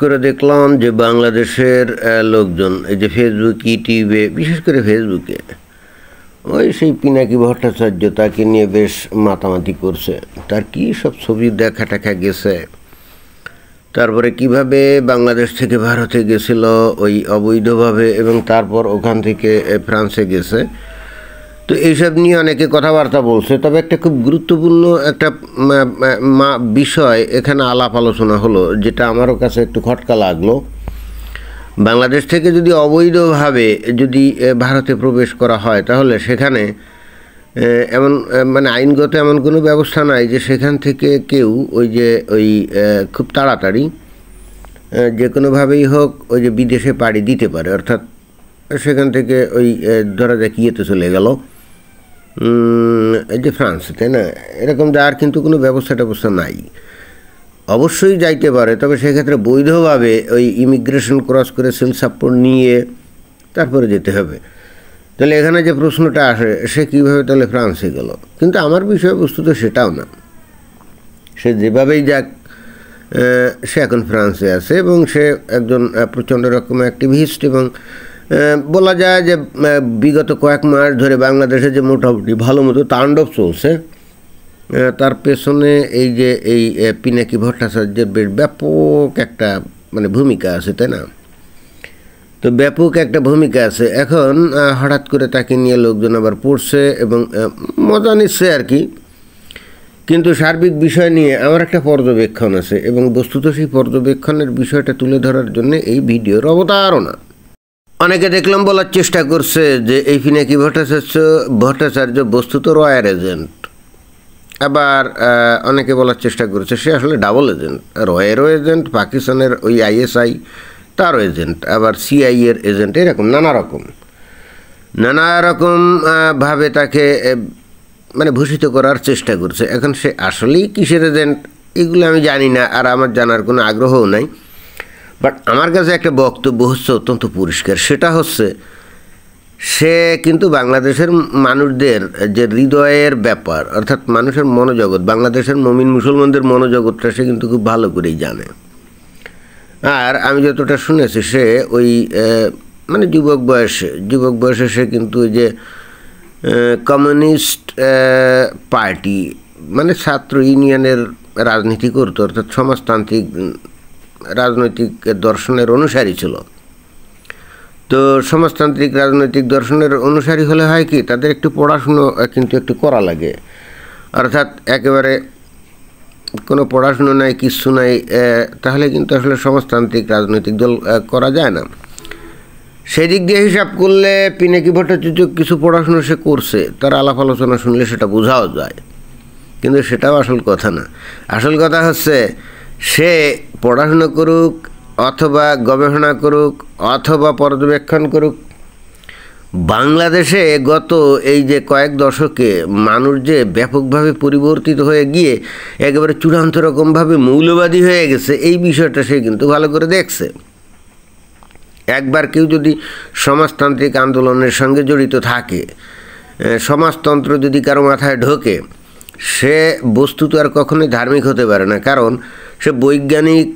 করে দেখলাম যে বাংলাদেশের লোকজন এই যে ফেসবুক, ইউটিউবে, বিশেষ করে ফেসবুকে ওই সেই পিনাকি ভট্টাচার্য তাকে নিয়ে বেশ মাতামাতি করছে। তার কি সব ছবি দেখা টাকা গেছে, তারপরে কিভাবে বাংলাদেশ থেকে ভারতে গেছিল ওই অবৈধভাবে এবং তারপর ওখান থেকে ফ্রান্সে গেছে। তো এইসব নিয়ে অনেকে কথাবার্তা বলছে, তবে একটা খুব গুরুত্বপূর্ণ একটা বিষয় এখানে আলাপ আলোচনা হলো, যেটা আমারও কাছে একটু খটকা লাগলো। বাংলাদেশ থেকে যদি অবৈধভাবে যদি ভারতে প্রবেশ করা হয়, তাহলে সেখানে এমন মানে আইনগত এমন কোনো ব্যবস্থা নাই যে সেখান থেকে কেউ ওই খুব তাড়াতাড়ি যে কোনোভাবেই হোক ওই যে বিদেশে পাড়ি দিতে পারে। অর্থাৎ সেখান থেকে ওই ধরা যাক ইয়েতে চলে গেল এই যে ফ্রান্স, তাই না? এরকম যাওয়ার কিন্তু কোনো ব্যবস্থা নাই। অবশ্যই যাইতে পারে, তবে সেক্ষেত্রে বৈধভাবে ওই ইমিগ্রেশন ক্রস করে সিল সাপোর্ট নিয়ে তারপরে যেতে হবে। তাহলে এখানে যে প্রশ্নটা আসে, সে কীভাবে তাহলে ফ্রান্সে গেল? কিন্তু আমার বিষয়বস্তু তো সেটাও না। সে যেভাবেই যাক, সে এখন ফ্রান্সে আছে এবং সে একজন প্রচণ্ড রকমের অ্যাক্টিভিস্ট, এবং বলা যায় যে বিগত কয়েক মাস ধরে বাংলাদেশে যে মোটামুটি ভালো মতো তাণ্ডব চলছে, তার পেছনে এই যে এই পিনাকি ভট্টাচার্যের বেশ ব্যাপক একটা মানে ভূমিকা আছে, তাই না? তো ব্যাপক একটা ভূমিকা আছে। এখন হঠাৎ করে তাকে নিয়ে লোকজন আবার পড়ছে এবং মজা নিচ্ছে আর কি। কিন্তু সার্বিক বিষয় নিয়ে আমার একটা পর্যবেক্ষণ আছে, এবং বস্তুত সেই পর্যবেক্ষণের বিষয়টা তুলে ধরার জন্য এই ভিডিওর অবতারণা। অনেকে দেখলাম বলার চেষ্টা করছে যে এই পিনাকি ভট্টাচার্য বস্তুত রয়ের এজেন্ট। আবার অনেকে বলার চেষ্টা করেছে সে আসলে ডাবল এজেন্ট, রয়েরও এজেন্ট, পাকিস্তানের ওই ISI তারও এজেন্ট, আবার CI এর এজেন্ট, এরকম নানা রকম ভাবে তাকে মানে ভূষিত করার চেষ্টা করছে। এখন সে আসলেই কিসের এজেন্ট এগুলো আমি জানি না, আর আমার জানার কোনো আগ্রহও নাই। বাট আমার কাছে একটা বক্তব্য হচ্ছে অত্যন্ত পরিষ্কার, সেটা হচ্ছে সে কিন্তু বাংলাদেশের মানুষদের যে হৃদয়ের ব্যাপার, অর্থাৎ মানুষের মনোজগৎ, বাংলাদেশের মুমিন মুসলমানদের মনোজগৎটা সে কিন্তু খুব ভালো করেই জানে। আর আমি যতটা শুনেছি, সে ওই মানে যুবক বয়সে সে কিন্তু ওই যে কমিউনিস্ট পার্টি মানে ছাত্র ইউনিয়নের রাজনীতি করতো, অর্থাৎ সমাজতান্ত্রিক রাজনৈতিক দর্শনের অনুসারী ছিল। তো সমাজতান্ত্রিক রাজনৈতিক দর্শনের অনুসারী হলে হয় কি, তাদের একটু পড়াশুনো কিন্তু একটু করা লাগে। অর্থাৎ একেবারে কোনো পড়াশুনো নাই, কিচ্ছু নাই, তাহলে কিন্তু আসলে সমাজতান্ত্রিক রাজনৈতিক দল করা যায় না। সেই দিক দিয়ে হিসাব করলে পিনাকি ভট্টাচার্য কিছু পড়াশুনো সে করছে, তার আলাপ আলোচনা শুনলে সেটা বোঝাও যায়। কিন্তু সেটাও আসল কথা না। আসল কথা হচ্ছে সে পড়াশুনো করুক, অথবা গবেষণা করুক, অথবা পর্যবেক্ষণ করুক, বাংলাদেশে গত এই যে কয়েক দশকে মানুষ যে ব্যাপকভাবে পরিবর্তিত হয়ে গিয়ে একেবারে চূড়ান্ত রকমভাবে মৌলবাদী হয়ে গেছে, এই বিষয়টা সে কিন্তু ভালো করে দেখছে। একবার কেউ যদি সমাজতান্ত্রিক আন্দোলনের সঙ্গে জড়িত থাকে, সমাজতন্ত্র যদি কারো মাথায় ঢোকে, সে বস্তুত আর কখনোই ধার্মিক হতে পারে না। কারণ সে বৈজ্ঞানিক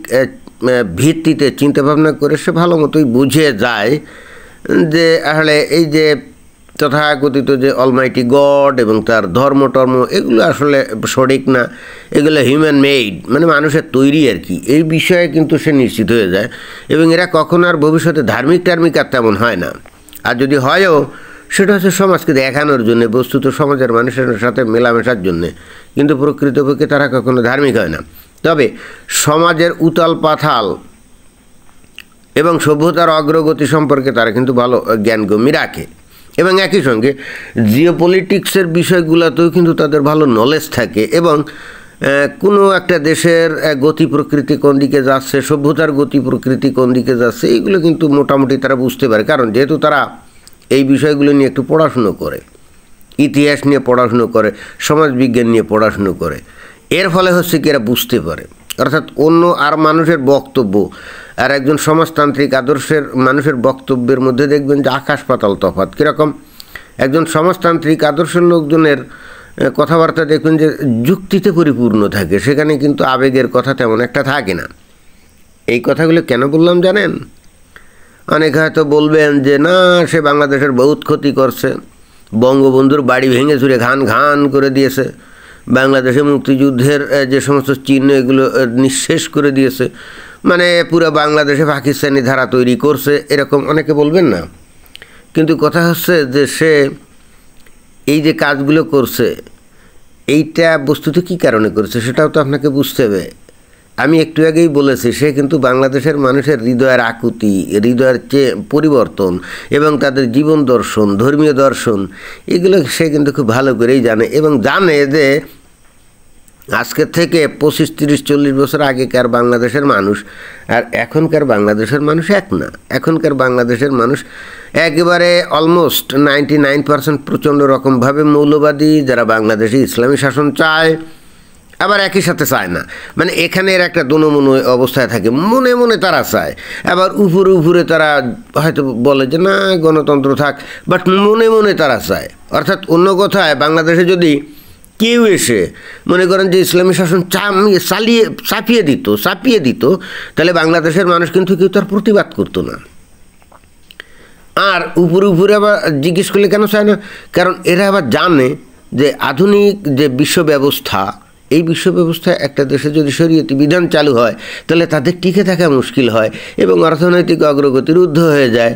ভিত্তিতে চিন্তাভাবনা করে সে ভালো মতোই বুঝে যায় যে আসলে এই যে তথাকথিত যে অলমাইটি গড এবং তার ধর্ম এগুলো আসলে সঠিক না, এগুলো হিউম্যান মেড, মানে মানুষের তৈরি আর কি। এই বিষয়ে কিন্তু সে নিশ্চিত হয়ে যায়, এবং এরা কখনো আর ভবিষ্যতে ধার্মিক আর তেমন হয় না। আর যদি হয়ও, সেটা হচ্ছে সমাজকে দেখানোর জন্য, বস্তুত সমাজের মানুষের সাথে মেলামেশার জন্যে, কিন্তু প্রকৃতপক্ষে তারা কখনো ধার্মিক হয় না। তবে সমাজের উতাল পাথাল এবং সভ্যতার অগ্রগতি সম্পর্কে তারা কিন্তু ভালো জ্ঞানগম্যি রাখে, এবং একই সঙ্গে জিওপলিটিক্সের বিষয়গুলোতেও কিন্তু তাদের ভালো নলেজ থাকে, এবং কোনো একটা দেশের গতি প্রকৃতি কোন দিকে যাচ্ছে, সভ্যতার গতি প্রকৃতি কোন দিকে যাচ্ছে, এইগুলো কিন্তু মোটামুটি তারা বুঝতে পারে। কারণ যেহেতু তারা এই বিষয়গুলো নিয়ে একটু পড়াশুনো করে, ইতিহাস নিয়ে পড়াশুনো করে, সমাজবিজ্ঞান নিয়ে পড়াশুনো করে, এর ফলে হচ্ছে কি এরা বুঝতে পারে। অর্থাৎ অন্য আর মানুষের বক্তব্য আর একজন সমাজতান্ত্রিক আদর্শের মানুষের বক্তব্যের মধ্যে দেখবেন যে আকাশ পাতাল তফাৎ। কীরকম? একজন সমাজতান্ত্রিক আদর্শের লোকজনের কথাবার্তা দেখবেন যে যুক্তিতে পরিপূর্ণ থাকে, সেখানে কিন্তু আবেগের কথা তেমন একটা থাকে না। এই কথাগুলো কেন বললাম জানেন? অনেকে হয়তো বলবেন যে না, সে বাংলাদেশের বহুত ক্ষতি করছে, বঙ্গবন্ধুর বাড়ি ভেঙে চুরে ঘান ঘান করে দিয়েছে, বাংলাদেশে মুক্তিযুদ্ধের যে সমস্ত চিহ্ন এগুলো নিঃশেষ করে দিয়েছে, মানে পুরো বাংলাদেশে পাকিস্তানি ধারা তৈরি করছে, এরকম অনেকে বলবেন না। কিন্তু কথা হচ্ছে যে সে এই যে কাজগুলো করছে, এইটা বস্তুত কী কারণে করছে সেটাও তো আপনাকে বুঝতে হবে। আমি একটু আগেই বলেছি, সে কিন্তু বাংলাদেশের মানুষের হৃদয়ের আকুতি, হৃদয়ের পরিবর্তন এবং তাদের জীবন দর্শন, ধর্মীয় দর্শন, এগুলো সে কিন্তু খুব ভালো করেই জানে, এবং জানে যে আজকের থেকে 25, 30, 40 বছর আগেকার বাংলাদেশের মানুষ আর এখনকার বাংলাদেশের মানুষ এক না। এখনকার বাংলাদেশের মানুষ একেবারে অলমোস্ট 99% প্রচণ্ড রকমভাবে মৌলবাদী, যারা বাংলাদেশে ইসলামী শাসন চায়, আবার একই সাথে চায় না। মানে এখানে এর একটা দোনোমনো অবস্থায় থাকে, মনে মনে তারা চায়, আবার উপরে উপরে তারা হয়তো বলে যে না গণতন্ত্র থাক, বাট মনে মনে তারা চায়। অর্থাৎ অন্য কথায়, বাংলাদেশে যদি কেউ এসে মনে করেন যে ইসলামী শাসন চাপিয়ে দিত, তাহলে বাংলাদেশের মানুষ কিন্তু কেউ তার প্রতিবাদ করতো না। আর উপরে উপরে আবার জিজ্ঞেস করলে কেন চায় না? কারণ এরা আবার জানে যে আধুনিক যে বিশ্ব ব্যবস্থা, এই বিশ্ব ব্যবস্থায় একটা দেশে যদি শরীয়তি বিধান চালু হয় তাহলে তাদের টিকে থাকা মুশকিল হয় এবং অর্থনৈতিক অগ্রগতি রুদ্ধ হয়ে যায়।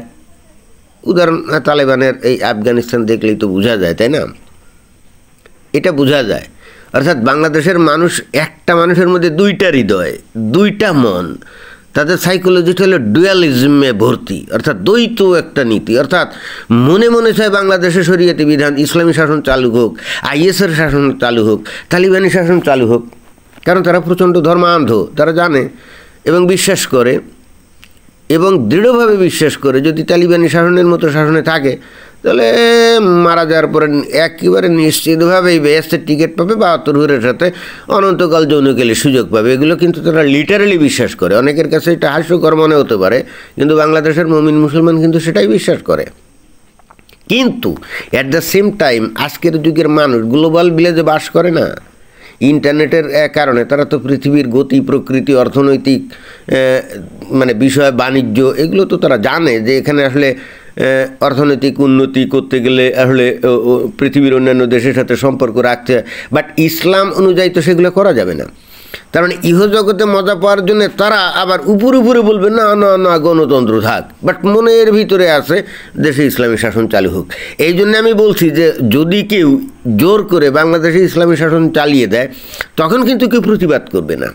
উদাহরণ তালেবানের এই আফগানিস্তান দেখলেই তো বোঝা যায়, তাই না? এটা বোঝা যায়। অর্থাৎ বাংলাদেশের মানুষ, একটা মানুষের মধ্যে দুইটা হৃদয়, দুইটা মন, তাদের সাইকোলজিটা হলো ডুয়ালিজমে ভর্তি, অর্থাৎ দ্বৈত একটা নীতি। অর্থাৎ মনে মনে চায় বাংলাদেশে শরীয়তি বিধান, ইসলামী শাসন চালু হোক, আইএসের শাসন চালু হোক, তালিবানি শাসন চালু হোক, কারণ তারা প্রচণ্ড ধর্মান্ধ, তারা জানে এবং বিশ্বাস করে, এবং দৃঢ়ভাবে বিশ্বাস করে যদি তালিবানি শাসনের মতো শাসনে থাকে তাহলে মারা যাওয়ার পরে একেবারে নিশ্চিতভাবেই বেহেশতের টিকিট পাবে, 72 হুরের সাথে অনন্তকাল যৌনকেলের সুযোগ পাবে। এগুলো কিন্তু তারা লিটারালি বিশ্বাস করে। অনেকের কাছে এটা হাস্যকর মনে হতে পারে, কিন্তু বাংলাদেশের মুমিন মুসলমান কিন্তু সেটাই বিশ্বাস করে। কিন্তু অ্যাট দ্য সেম টাইম আজকের যুগের মানুষ গ্লোবাল ভিলেজে বাস করে না। ইন্টারনেটের কারণে তারা তো পৃথিবীর গতি, প্রকৃতি, অর্থনৈতিক মানে বিষয়, বাণিজ্য, এগুলো তো তারা জানে যে এখানে আসলে অর্থনৈতিক উন্নতি করতে গেলে আসলে পৃথিবীর অন্যান্য দেশের সাথে সম্পর্ক রাখতে হয়। বাট ইসলাম অনুযায়ী তো সেগুলো করা যাবে না। তার মানে ইহজগতে মজা পাওয়ার জন্য তারা আবার উপরে উপরে বলবে না না না গণতন্ত্র থাক, বাট মনের ভিতরে আছে দেশে ইসলামী শাসন চালু হোক। এই জন্য আমি বলছি যে যদি কেউ জোর করে বাংলাদেশে ইসলামী শাসন চালিয়ে দেয় তখন কিন্তু কেউ প্রতিবাদ করবে না।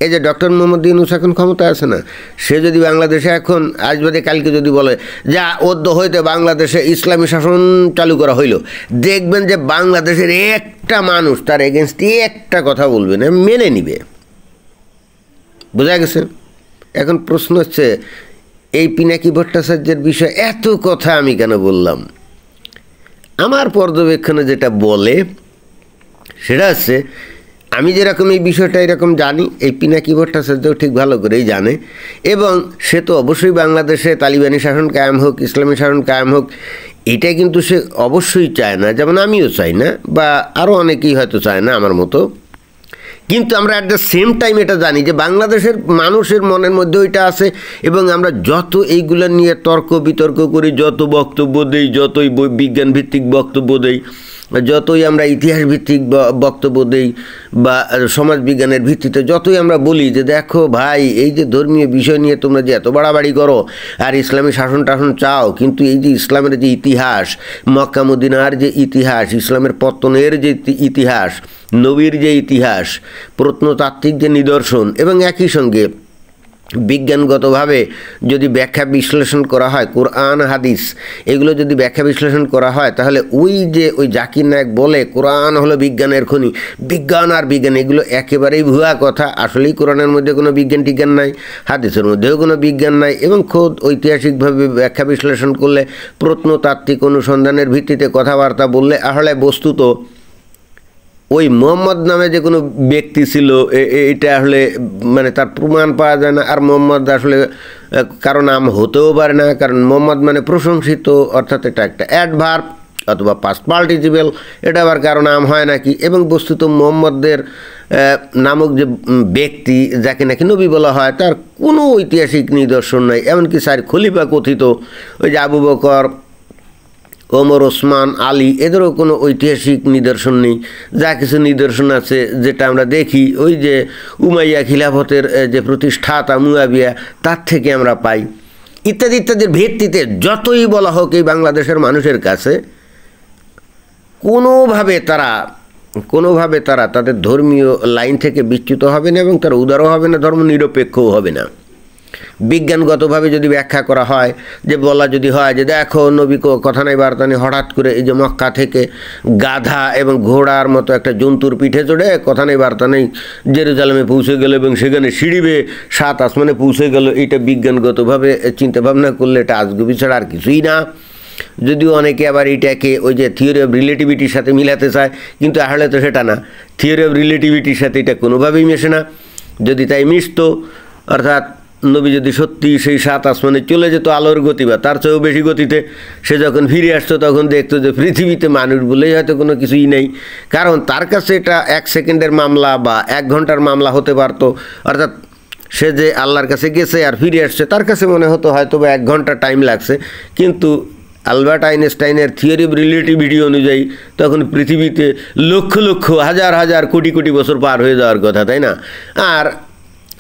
এই যে ডক্টর মোহাম্মদ ইউনূস এখন ক্ষমতা আছে না, সে যদি বাংলাদেশে এখন আজ বাদে কালকে যদি বলে যা অদ্য হইতে বাংলাদেশে ইসলামী শাসন চালু করা হইল, দেখবেন যে বাংলাদেশের একটা মানুষ তার এগেনস্টে একটা কথা বলবে না, মেনে নিবে। বোঝা গেছে? এখন প্রশ্ন হচ্ছে এই পিনাকি ভট্টাচার্যের বিষয়ে এত কথা আমি কেন বললাম? আমার পর্যবেক্ষণে যেটা বলে সেটা হচ্ছে, আমি যেরকম এই বিষয়টা এরকম জানি, এই পিনাকি ভট্টাচার্যও ঠিক ভালো করেই জানে, এবং সে তো অবশ্যই বাংলাদেশে তালিবানি শাসন কায়েম হোক, ইসলামী শাসন কায়েম হোক, এটা কিন্তু সে অবশ্যই চায় না, যেমন আমিও চাই না, বা আরও অনেকেই হয়তো চায় না আমার মতো। কিন্তু আমরা অ্যাট দ্য সেম টাইম এটা জানি যে বাংলাদেশের মানুষের মনের মধ্যে ওইটা আছে, এবং আমরা যত এইগুলো নিয়ে তর্ক বিতর্ক করি, যত বক্তব্য দেই, যতই বিজ্ঞানভিত্তিক বক্তব্য দেই, যতই আমরা ইতিহাস ভিত্তিক বক্তব্য দেই বা সমাজবিজ্ঞানের ভিত্তিতে যতই আমরা বলি যে দেখো ভাই, এই যে ধর্মীয় বিষয় নিয়ে তোমরা যে এত বাড়াবাড়ি করো আর ইসলামী শাসন টাসন চাও, কিন্তু এই যে ইসলামের যে ইতিহাস, মক্কা মদিনার যে ইতিহাস, ইসলামের পতনের যে ইতিহাস, নবীর যে ইতিহাস, প্রত্নতাত্ত্বিক যে নিদর্শন, এবং একই সঙ্গে বিজ্ঞানগতভাবে যদি ব্যাখ্যা বিশ্লেষণ করা হয়, কোরআন হাদিস এগুলো যদি ব্যাখ্যা বিশ্লেষণ করা হয়, তাহলে ওই জাকির নায়েক বলে কোরআন হলো বিজ্ঞানের খনি, বিজ্ঞান আর বিজ্ঞান এগুলো একেবারেই ভুয়া কথা। আসলেই কোরআনের মধ্যে কোনো বিজ্ঞান টিজ্ঞান নাই, হাদিসের মধ্যেও কোনো বিজ্ঞান নাই, এবং খোদ ঐতিহাসিকভাবে ব্যাখ্যা বিশ্লেষণ করলে, প্রত্নতাত্ত্বিক অনুসন্ধানের ভিত্তিতে কথাবার্তা বললে আসলে বস্তুত ওই মোহাম্মদ নামে যে কোনো ব্যক্তি ছিল এটা আসলে মানে তার প্রমাণ পাওয়া যায় না। আর মোহাম্মদ আসলে কারো নাম হতেও পারে না, কারণ মোহাম্মদ মানে প্রশংসিত, অর্থাৎ এটা একটা অ্যাডভার্ব, অথবা পাস্ট পার্টিসিপেল, এটা আবার কারো নাম হয় নাকি। এবং বস্তুত মুহাম্মদের নামক যে ব্যক্তি যাকে নাকি নবী বলা হয় তার কোনো ঐতিহাসিক নিদর্শন নাই। এমনকি 4 খলিফা কথিত ওই যে আবু বকর, ওমর, ওসমান, আলী, এদেরও কোনো ঐতিহাসিক নিদর্শন নেই। যা কিছু নিদর্শন আছে যেটা আমরা দেখি ওই যে উমাইয়া খিলাফতের যে প্রতিষ্ঠাতা মুয়াবিয়া, তার থেকে আমরা পাই। ইত্যাদি ইত্যাদির ভিত্তিতে যতই বলা হোক এই বাংলাদেশের মানুষের কাছে কোনোভাবে তারা তাদের ধর্মীয় লাইন থেকে বিচ্যুত হবে না এবং তারা উদারও হবে না, ধর্মনিরপেক্ষও হবে না। বিজ্ঞানগতভাবে যদি ব্যাখ্যা করা হয়, যে বলা যদি হয় যে দেখো নবী কথা নাই বার্তা নেই, হঠাৎ করে এই যে মক্কা থেকে গাধা এবং ঘোড়ার মতো একটা জন্তুর পিঠে চড়ে কথা নেই বার্তা নেই জেরুজালেমে পৌঁছে গেল এবং সেখানে সিঁড়ি বেয়ে 7 আসমানে পৌঁছে গেল, এটা বিজ্ঞানগতভাবে চিন্তাভাবনা করলে এটা আজগুবি ছাড়া আর কিছুই না। যদিও অনেকে আবার এটাকে ওই যে থিওরি অফ রিলেটিভিটির সাথে মিলাতে চায়, কিন্তু আসলে তো সেটা না। থিওরি অফ রিলেটিভিটির সাথে এটা কোনোভাবেই মেশে না। যদি তাই মিশতো, অর্থাৎ নবী যদি সত্যি সেই 7 আসমানে চলে যেত আলোর গতি বা তার চেয়েও বেশি গতিতে, সে যখন ফিরে আসতো তখন দেখতো যে পৃথিবীতে মানুষ বলেই হয়তো কোনো কিছুই নেই। কারণ তার কাছে এটা 1 সেকেন্ডের মামলা বা 1 ঘন্টার মামলা হতে পারতো। অর্থাৎ সে যে আল্লাহর কাছে গেছে আর ফিরে আসছে, তার কাছে মনে হতো হয়তো বা 1 ঘন্টা টাইম লাগছে, কিন্তু আলবার্ট আইনস্টাইনের থিওরি অফ রিলেটিভিটি অনুযায়ী তখন পৃথিবীতে লক্ষ লক্ষ হাজার হাজার কোটি কোটি বছর পার হয়ে যাওয়ার কথা, তাই না? আর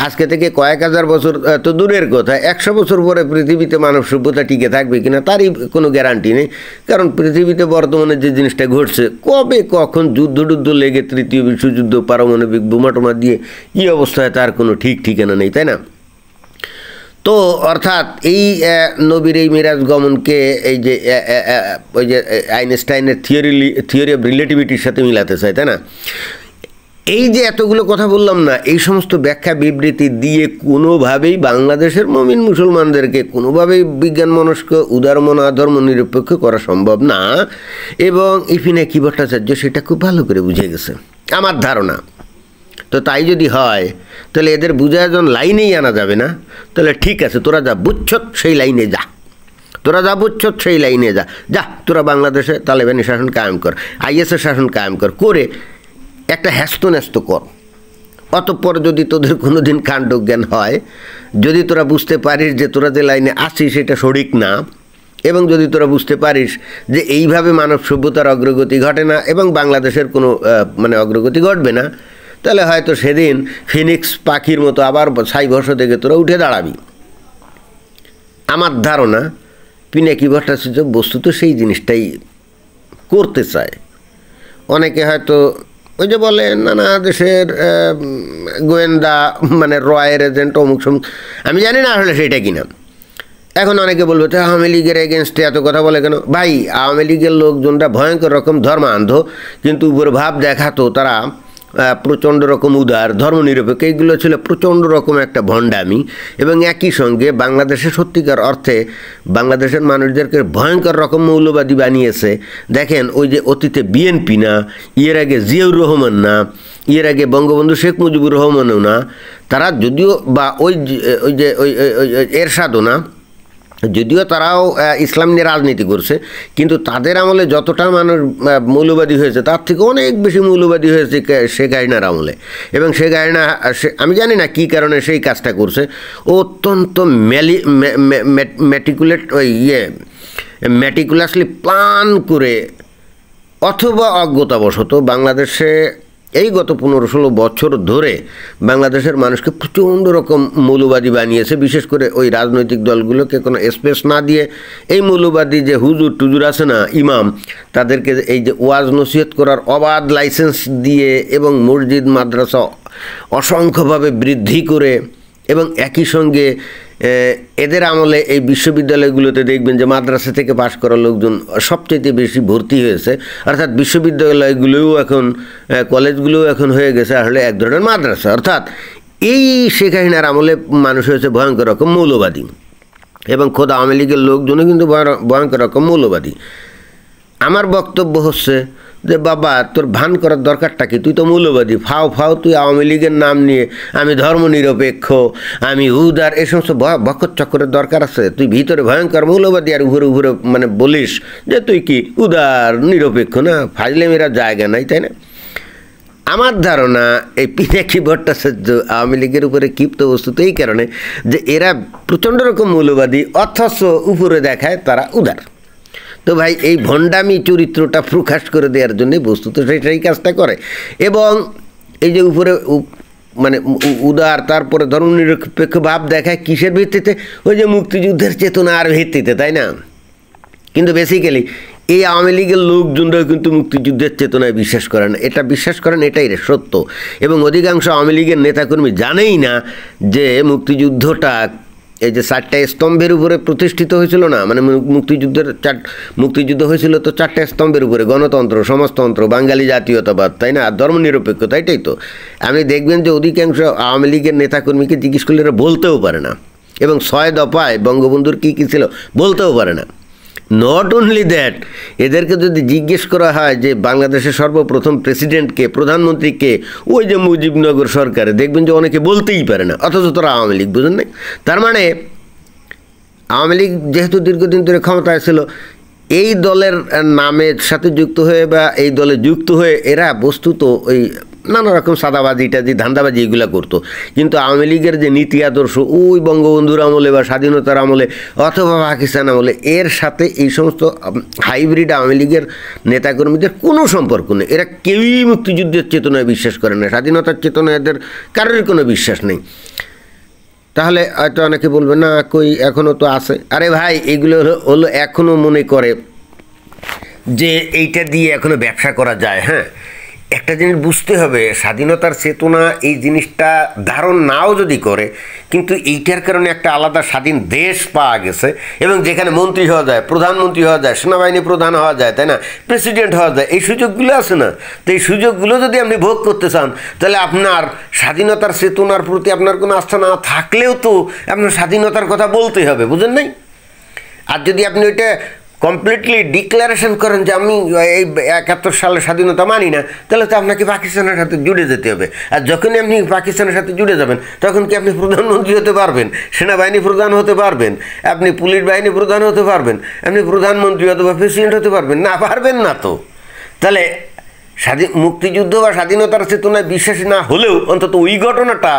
আজকে থেকে কয়েক হাজার বছর তো দূরের কথা, 100 বছর পরে পৃথিবীতে মানব সভ্যতা টিকে থাকবে কিনা তারই কোনো গ্যারান্টি নেই। কারণ পৃথিবীতে বর্তমানে যে জিনিসটা ঘটছে, কবে কখন যুদ্ধ লেগে 3য় বিশ্বযুদ্ধ, পারমাণবিক বোমা টোমা দিয়ে কী অবস্থায় তার কোনো ঠিক ঠিকানা নেই, তাই না? তো অর্থাৎ এই নবীর এই মিরাজ গমনকে এই যে ওই যে আইনস্টাইনের থিওরি অফ রিলেটিভিটির সাথে মিলাতে চায়, তাই না? এই যে এতগুলো কথা বললাম না, এই সমস্ত ব্যাখ্যা বিবৃতি দিয়ে কোনোভাবেই বাংলাদেশের মুমিন মুসলমানদেরকে কোনোভাবেই বিজ্ঞান মনস্ক, উদারমনা, ধর্মনিরপেক্ষ করা সম্ভব না। এবং পিনাকি ভট্টাচার্য সেটা খুব ভালো করে বুঝে গেছে আমার ধারণা। তো তাই যদি হয় তাহলে এদের বুঝায় যখন লাইনেই আনা যাবে না, তাহলে ঠিক আছে, তোরা যা বুঝছত সেই লাইনে যা, যা তোরা বাংলাদেশে তালেবানি শাসন কায়েম কর, আইএসের শাসন কায়েম কর, করে একটা হ্যাস্ত কর। অতঃপর যদি তোদের কোনো দিন কাণ্ডজ্ঞান হয়, যদি তোরা বুঝতে পারিস যে তোরা যে লাইনে আসিস সেটা সঠিক না, এবং যদি তোরা বুঝতে পারিস যে এইভাবে মানব সভ্যতার অগ্রগতি ঘটে না এবং বাংলাদেশের কোনো অগ্রগতি ঘটবে না, তাহলে হয়তো সেদিন ফিনিক্স পাখির মতো আবার ছাই বর্ষ থেকে তোরা উঠে দাঁড়াবি। আমার ধারণা পিনাকি ভট্টাচার্য বস্তুত সেই জিনিসটাই করতে চায়। অনেকে হয়তো ওই যে বলে নানা দেশের গোয়েন্দা রয়ের এজেন্ট অমুক সমুক, আমি জানি না আসলে সেইটা কিনা। এখন অনেকে বলবে তো আওয়ামী লীগের এগেনস্টে এত কথা বলে কেন? ভাই, আওয়ামী লীগের লোকজনরা ভয়ঙ্কর রকম ধর্মান্ধ, কিন্তু উপর ভাব দেখাতো তারা প্রচণ্ড রকম উদার, ধর্মনিরপেক্ষ। এইগুলো ছিল প্রচণ্ড রকম একটা ভণ্ডামি, এবং একই সঙ্গে বাংলাদেশে সত্যিকার অর্থে বাংলাদেশের মানুষদেরকে ভয়ঙ্কর রকম মৌলবাদী বানিয়েছে। দেখেন, ওই যে অতীতে বিএনপি না, এর আগে জিয়াউর রহমান না, এর আগে বঙ্গবন্ধু শেখ মুজিবুর রহমানও না, তারা যদিও বা ওই যে এরশাদও না, যদিও তারাও ইসলাম নিয়ে রাজনীতি করছে, কিন্তু তাদের আমলে যতটা মানুষ মৌলবাদী হয়েছে তার থেকে অনেক বেশি মৌলবাদী হয়েছে শেখ হাসিনার আমলে। এবং শেখ হাসিনা, আমি জানি না কী কারণে সেই কাজটা করছে, অত্যন্ত ম্যাটিকুলাসলি প্ল্যান করে অথবা অজ্ঞতাবশত বাংলাদেশে এই গত 15-16 বছর ধরে বাংলাদেশের মানুষকে প্রচণ্ড রকম মৌলবাদী বানিয়েছে। বিশেষ করে ওই রাজনৈতিক দলগুলোকে কোনো স্পেস না দিয়ে এই মৌলবাদী যে হুজুর টুজুর আছে না, ইমাম, তাদেরকে এই যে ওয়াজ নসিহত করার অবাধ লাইসেন্স দিয়ে এবং মসজিদ মাদ্রাসা অসংখ্যভাবে বৃদ্ধি করে, এবং একই সঙ্গে এদের আমলে এই বিশ্ববিদ্যালয়গুলোতে দেখবেন যে মাদ্রাসা থেকে পাশ করা লোকজন সবচেয়ে বেশি ভর্তি হয়েছে। অর্থাৎ বিশ্ববিদ্যালয়গুলোও এখন, কলেজগুলোও এখন হয়ে গেছে আসলে এক ধরনের মাদ্রাসা। অর্থাৎ এই শেখ হাসিনার আমলে মানুষ হয়েছে ভয়ঙ্কর রকম মৌলবাদী, এবং খোদ আওয়ামী লীগের লোকজনও কিন্তু ভয়ঙ্কর রকম মৌলবাদী। আমার বক্তব্য হচ্ছে, যে বাবা তোর ভান করার দরকারটা কি, তুই তো মৌলবাদী, ফাও ফাও তুই আওয়ামী লীগের নাম নিয়ে আমি ধর্মনিরপেক্ষ, আমি উদার, এই সমস্ত বকর চক্করের দরকার আছে? তুই ভিতরে ভয়ঙ্কর মৌলবাদী আর উপরে উপরে মানে বলিস যে তুই কি উদার নিরপেক্ষ। না, ফাজলেমেরা জায়গা নাই, তাই না? আমার ধারণা এই পিনাকি ভট্টাচার্য আওয়ামী লীগের উপরে ক্ষিপ্ত বস্তুত এই কারণে যে এরা প্রচণ্ড রকম মৌলবাদী অথচ উপরে দেখায় তারা উদার। তো ভাই এই ভণ্ডামি চরিত্রটা প্রকাশ করে দেওয়ার জন্যে বস্তুত সেই কাজটা করে। এবং এই যে উপরে মানে উদার, তারপরে ধর্মনিরপেক্ষ ভাব দেখায় কিসের ভিত্তিতে? ওই যে মুক্তিযুদ্ধের চেতনার ভিত্তিতে, তাই না? কিন্তু বেসিক্যালি এই আওয়ামী লীগের লোকজনরাও কিন্তু মুক্তিযুদ্ধের চেতনায় বিশ্বাস করে না, এটা বিশ্বাস করেন, এটাই সত্য। এবং অধিকাংশ আওয়ামী লীগের নেতাকর্মী জানেই না যে মুক্তিযুদ্ধটা এই যে 4টা স্তম্ভের উপরে প্রতিষ্ঠিত হয়েছিল না, মানে মুক্তিযুদ্ধ হয়েছিল তো 4টা স্তম্ভের উপরে, গণতন্ত্র, সমাজতন্ত্র, বাঙালি জাতীয়তাবাদ, তাই না, আর ধর্মনিরপেক্ষতা, এটাই তো। আপনি দেখবেন যে অধিকাংশ আওয়ামী লীগের নেতাকর্মীকে জিজ্ঞেস করলে এরা বলতেও পারে না, এবং 6 দফায় বঙ্গবন্ধুর কী কী ছিল বলতেও পারে না। নট অনলি দ্যাট, এদেরকে যদি জিজ্ঞেস করা হয় যে বাংলাদেশের সর্বপ্রথম প্রেসিডেন্টকে, প্রধানমন্ত্রীকে, ওই যে মুজিবনগর সরকারে, দেখবেন যে অনেকে বলতেই পারে না, অথচ তারা আওয়ামী লীগ, বুঝেন না? তার মানে আওয়ামী লীগ যেহেতু দীর্ঘদিন ধরে ক্ষমতায় ছিল, এই দলের নামের সাথে যুক্ত হয়ে বা এই দলে যুক্ত হয়ে এরা বস্তুত ওই নানা রকম সাদাবাজি ইত্যাদি ধান্দাবাজি এগুলো করতো। কিন্তু আওয়ামী লীগের যে নীতি আদর্শ ওই বঙ্গবন্ধুর আমলে বা স্বাধীনতার আমলে অথবা পাকিস্তান আমলে, এর সাথে এই সমস্ত হাইব্রিড আওয়ামী লীগের নেতাকর্মীদের কোনো সম্পর্ক নেই। এরা কেউই মুক্তিযুদ্ধের চেতনায় বিশ্বাস করে না, স্বাধীনতার চেতনায় এদের কারোর কোনো বিশ্বাস নেই। তাহলে হয়তো অনেকে বলবে না কই এখনও তো আছে। আরে ভাই, এগুলো হলো এখনও মনে করে যে এইটা দিয়ে এখনও ব্যবসা করা যায়। হ্যাঁ, একটা জিনিস বুঝতে হবে, স্বাধীনতার চেতনা এই জিনিসটা ধারণ নাও যদি করে, কিন্তু এইটার কারণে একটা আলাদা স্বাধীন দেশ পাওয়া গেছে, এবং যেখানে মন্ত্রী হওয়া যায়, প্রধানমন্ত্রী হওয়া যায়, সেনাবাহিনী প্রধান হওয়া যায়, তাই না, প্রেসিডেন্ট হওয়া যায়, এই সুযোগগুলো আছে না? তো এই সুযোগগুলো যদি আপনি ভোগ করতে চান, তাহলে আপনার স্বাধীনতার চেতনার প্রতি আপনার কোনো আস্থা না থাকলেও তো আপনার স্বাধীনতার কথা বলতে হবে, বুঝেন নাই? আর যদি আপনি ওইটা কমপ্লিটলি ডিক্লারেশন করেন যে আমি এই 71 সালের স্বাধীনতা মানি না, তাহলে তো আপনাকে পাকিস্তানের সাথে জুড়ে যেতে হবে। আর যখনই আপনি পাকিস্তানের সাথে জুড়ে যাবেন, তখন কি আপনি প্রধানমন্ত্রী হতে পারবেন, সেনাবাহিনী প্রধান হতে পারবেন, আপনি পুলিশ বাহিনী প্রধান হতে পারবেন, আপনি প্রধানমন্ত্রী অথবা প্রেসিডেন্ট হতে পারবেন না? পারবেন না তো। তাহলে মুক্তিযুদ্ধ বা স্বাধীনতার চেতনায় বিশ্বাসী না হলেও অন্তত ওই ঘটনাটা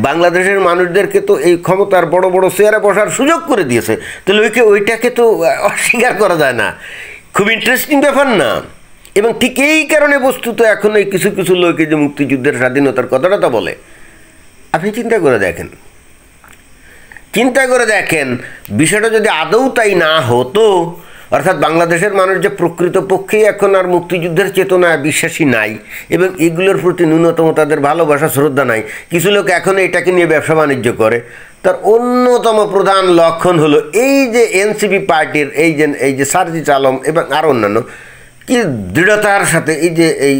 বাংলাদেশের মানুষদেরকে তো এই ক্ষমতার বড় বড় চেয়ারে বসার সুযোগ করে দিয়েছে। তাহলে ওইটাকে তো অস্বীকার করা যায় না। খুব ইন্টারেস্টিং ব্যাপার না? এবং ঠিক এই কারণে বস্তুত এখন এই কিছু কিছু লোকে যে মুক্তিযুদ্ধের স্বাধীনতার কথাটা বলে, আপনি চিন্তা করে দেখেন বিষয়টা যদি আদৌ তাই না হতো, অর্থাৎ বাংলাদেশের মানুষ যে প্রকৃতপক্ষেই এখন আর মুক্তিযুদ্ধের চেতনায় বিশ্বাসী নাই, এবং এগুলোর প্রতি ন্যূনতম তাদের ভালোবাসা শ্রদ্ধা নাই, কিছু লোক এখন এটাকে নিয়ে ব্যবসা বাণিজ্য করে, তার অন্যতম প্রধান লক্ষণ হলো এই যে এনসিপি পার্টির এই যে সারজিদ আলম এবং আরও অন্যান্য কি দৃঢ়তার সাথে এই যে এই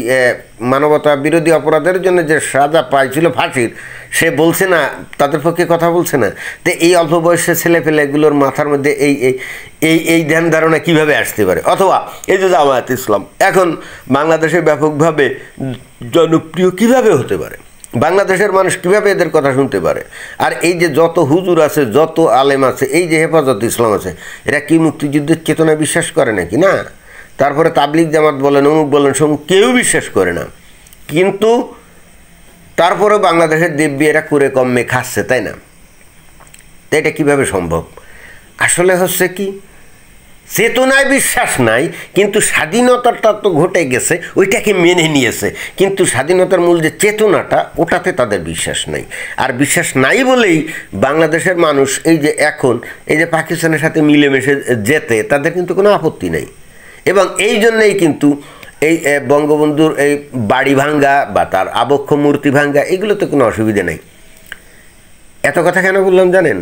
মানবতা বিরোধী অপরাধের জন্য যে সাজা পাইছিল ফাঁসির, সে বলছে না, তাদের পক্ষে কথা বলছে না। তো এই অল্প বয়সের ছেলেপেলেগুলোর মাথার মধ্যে এই ধ্যান ধারণা কীভাবে আসতে পারে? অথবা এই যে জামায়াত ইসলাম এখন বাংলাদেশে ব্যাপকভাবে জনপ্রিয় কীভাবে হতে পারে? বাংলাদেশের মানুষ কীভাবে এদের কথা শুনতে পারে? আর এই যে যত হুজুর আছে, যত আলেম আছে, এই যে হেফাজত ইসলাম আছে, এরা কি মুক্তিযুদ্ধের চেতনায় বিশ্বাস করে নাকি? না। তারপরে তাবলিগ জামাত বলেন, অমুক বলেন, সমুক, কেউ বিশ্বাস করে না। কিন্তু তারপরেও বাংলাদেশের দেবী এরা করে কমে খাচ্ছে, তাই না? তো এটা কীভাবে সম্ভব? আসলে হচ্ছে কি, চেতনায় বিশ্বাস নাই, কিন্তু স্বাধীনতাটা তো ঘটে গেছে, ওইটাকে মেনে নিয়েছে, কিন্তু স্বাধীনতার মূল যে চেতনাটা, ওটাতে তাদের বিশ্বাস নাই। আর বিশ্বাস নাই বলেই বাংলাদেশের মানুষ এই যে এখন এই যে পাকিস্তানের সাথে মিলেমিশে যেতে তাদের কিন্তু কোনো আপত্তি নেই। এবং এই জন্যেই কিন্তু এই বঙ্গবন্ধুর এই বাড়ি ভাঙ্গা বা তার আবক্ষ মূর্তি ভাঙ্গা, এগুলোতে কোনো অসুবিধা নেই। এত কথা কেন বললাম জানেন?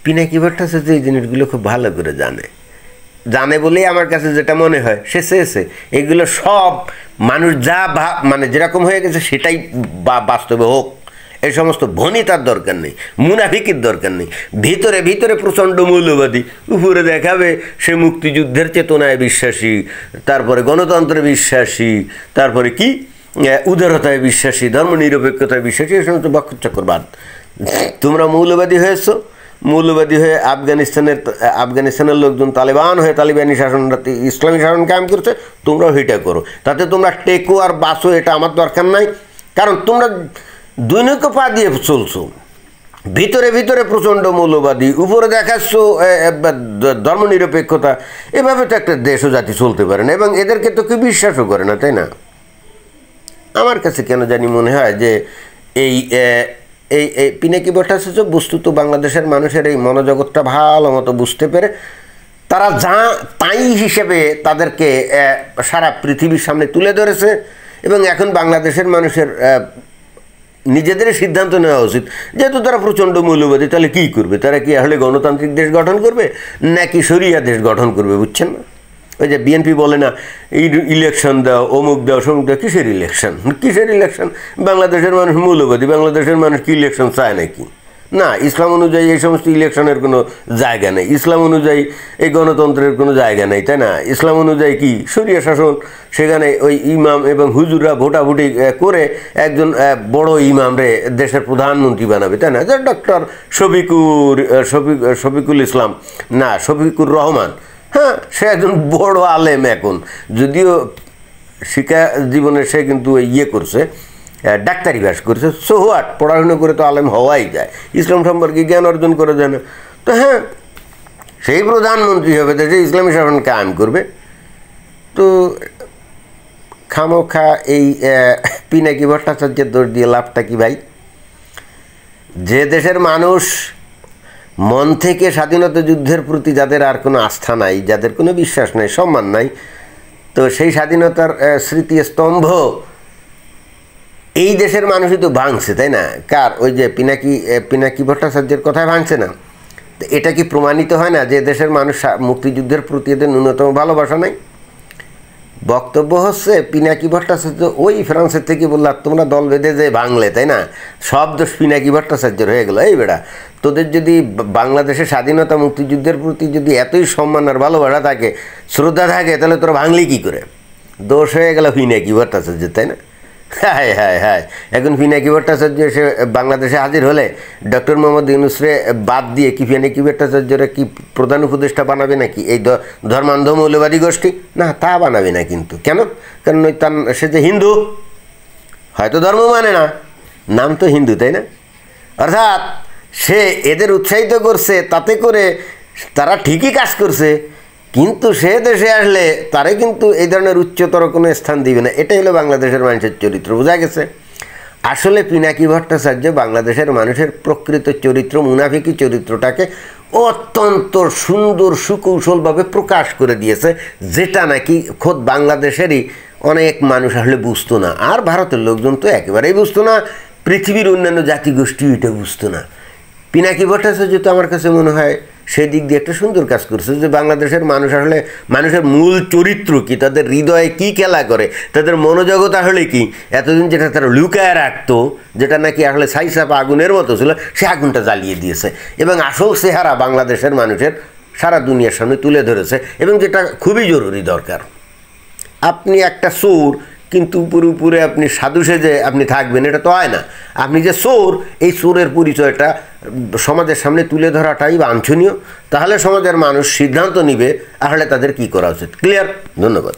পিনাকি ভট্টাচার্য এই জিনিসগুলো খুব ভালো করে জানে বলেই আমার কাছে যেটা মনে হয়, সে চেয়েছে এগুলো সব মানুষ যা মানে যেরকম হয়ে গেছে সেটাই বাস্তবে হোক, এই সমস্ত ভনিতার দরকার নেই, মুনাফিকির দরকার নেই। ভিতরে ভিতরে প্রচণ্ড মৌলবাদী, উপরে দেখাবে সে মুক্তিযুদ্ধের চেতনায় বিশ্বাসী, তারপরে গণতন্ত্রে বিশ্বাসী, তারপরে কি উদারতায় বিশ্বাসী, ধর্মনিরপেক্ষতায় বিশ্বাসী, এই সমস্ত বক্ষচক্রবাদ। তোমরা মৌলবাদী হয়েছ, মৌলবাদী হয়ে আফগানিস্তানের লোকজন তালেবান হয়ে তালিবানি শাসন, ইসলামী শাসন কায়েম করছে, তোমরাও সেটা করো। তাতে তোমরা টেকো আর বাঁচো, এটা আমার দরকার নাই। কারণ তোমরা দুই নৌকো পা দিয়ে চলছো, ভিতরে ভিতরে প্রচণ্ড মৌলবাদী, উপরে দেখাচ্ছ ধর্মনিরপেক্ষতা। এভাবে তো একটা দেশ ও জাতি চলতে পারে না, এবং এদেরকে তো কেউ বিশ্বাসও করে না, তাই না? আমার কাছে কেন জানি মনে হয় যে এই এই এই পিনাকি ভট্টাচার্য বস্তুত বাংলাদেশের মানুষের এই মনোজগৎটা ভালো মতো বুঝতে পেরে তারা যা তাই হিসেবে তাদেরকে সারা পৃথিবীর সামনে তুলে ধরেছে। এবং এখন বাংলাদেশের মানুষের নিজেদের সিদ্ধান্ত নেওয়া উচিত, যেহেতু তারা প্রচণ্ড মৌলবাদী, তাহলে কী করবে? তারা কি আসলে গণতান্ত্রিক দেশ গঠন করবে নাকি শরিয়া দেশ গঠন করবে? বুঝছেন না? ওই যে বিএনপি বলে না ইলেকশন দাও, অমুক দাও, সমুক দাও। কিসের ইলেকশন? কিসের ইলেকশন? বাংলাদেশের মানুষ মৌলবাদী, বাংলাদেশের মানুষ কি ইলেকশন চায় নাকি? না, ইসলাম অনুযায়ী এই সমস্ত ইলেকশনের কোনো জায়গা নেই, ইসলাম অনুযায়ী এই গণতন্ত্রের কোনো জায়গা নেই, তাই না? ইসলাম অনুযায়ী কি শরিয়া শাসন, সেখানে ওই ইমাম এবং হুজুররা ভোটাভুটি করে একজন বড় ইমামরে দেশের প্রধানমন্ত্রী বানাবে, তাই না? যে ডক্টর শফিকুল ইসলাম, না শফিকুর রহমান, হ্যাঁ, সে একজন বড় আলেম এখন, যদিও শিক্ষা জীবনে সে কিন্তু ইয়ে করছে, ডাক্তারি পাস করেছে। সো হোয়াট, পড়াশোনা করে তো আলেম হওয়াই যায়, ইসলাম সম্পর্কে জ্ঞান অর্জন করা যায় না? তো হ্যাঁ, সেই প্রধানমন্ত্রী হবে, দেশে ইসলামী শাসন কায়েম করবে। তো খামোখা এই পিনাকি ভট্টাচার্যের দোষ দিয়ে লাভটা কি ভাই? যে দেশের মানুষ মন থেকে স্বাধীনতা যুদ্ধের প্রতি যাদের আর কোনো আস্থা নাই, যাদের কোনো বিশ্বাস নাই, সম্মান নাই, তো সেই স্বাধীনতার স্মৃতিস্তম্ভ এই দেশের মানুষই তো ভাঙছে, তাই না? কার? ওই যে পিনাকি ভট্টাচার্যের কথায় ভাঙছে না? তো এটা কি প্রমাণিত হয় না যে দেশের মানুষ মুক্তিযুদ্ধের প্রতি এদের ন্যূনতম ভালোবাসা নাই? বক্তব্য হচ্ছে পিনাকি ভট্টাচার্য ওই ফ্রান্সের থেকে বলল তোমরা দল বেঁধে যে ভাঙলে, তাই না? সব দোষ পিনাকি ভট্টাচার্যের হয়ে গেল। এই বেটা, তোদের যদি বাংলাদেশের স্বাধীনতা মুক্তিযুদ্ধের প্রতি যদি এতই সম্মান আর ভালোবাসা থাকে, শ্রদ্ধা থাকে, তাহলে তোরা ভাঙলি কী করে? দোষ হয়ে গেল পিনাকি ভট্টাচার্যের, তাই না? হায় হায় হায়, এখন পিনাকি ভট্টাচার্য এসে বাংলাদেশে হাজির হলে ডক্টর মোহাম্মদ ইউনূসরে বাদ দিয়ে কি পিনাকি ভট্টাচার্যরা কি প্রধান উপদেষ্টা বানাবে নাকি এই ধর্মান্ধ মৌলবাদী গোষ্ঠী? না, তা বানাবে না। কিন্তু কেন? কারণ ওই তার সে যে হিন্দু, হয়তো ধর্ম মানে না, নাম তো হিন্দু, তাই না? অর্থাৎ সে এদের উৎসাহিত করছে, তাতে করে তারা ঠিকই কাজ করছে, কিন্তু সে দেশে আসলে তারে কিন্তু এই ধরনের উচ্চতর কোনো স্থান দিবে না। এটাই হলো বাংলাদেশের মানুষের চরিত্র। বোঝা গেছে? আসলে পিনাকি ভট্টাচার্য বাংলাদেশের মানুষের প্রকৃত চরিত্র, মুনাফিকি চরিত্রটাকে অত্যন্ত সুন্দর সুকৌশলভাবে প্রকাশ করে দিয়েছে, যেটা নাকি খোদ বাংলাদেশেরই অনেক মানুষ আসলে বুঝতো না। আর ভারতের লোকজন তো একেবারেই বুঝতো না, পৃথিবীর অন্যান্য জাতিগোষ্ঠী এটা বুঝতো না। পিনাকি ভট্টাচার্য তো আমার কাছে মনে হয় সেই দিক দিয়ে একটা সুন্দর কাজ করছে, যে বাংলাদেশের মানুষ আসলে মানুষের মূল চরিত্র কি, তাদের হৃদয়ে কি খেলা করে, তাদের মনোজগৎ আসলে কি, এতদিন যেটা তারা লুকায় রাখতো, যেটা নাকি আসলে ছাইচাপা আগুনের মতো ছিল, সে আগুনটা জ্বালিয়ে দিয়েছে এবং আসল চেহারা বাংলাদেশের মানুষের সারা দুনিয়ার সামনে তুলে ধরেছে, এবং যেটা খুবই জরুরি দরকার। আপনি একটা চোর, কিন্তু উপরে উপরে আপনি সাধু সেজে আপনি থাকবেন, এটা তো হয় না। আপনি যে চোর, এই চোরের পরিচয়টা সমাজের সামনে তুলে ধরাটাই বাঞ্ছনীয়। তাহলে সমাজের মানুষ সিদ্ধান্ত নিবে আসলে তাদের কি করা উচিত। ক্লিয়ার? ধন্যবাদ।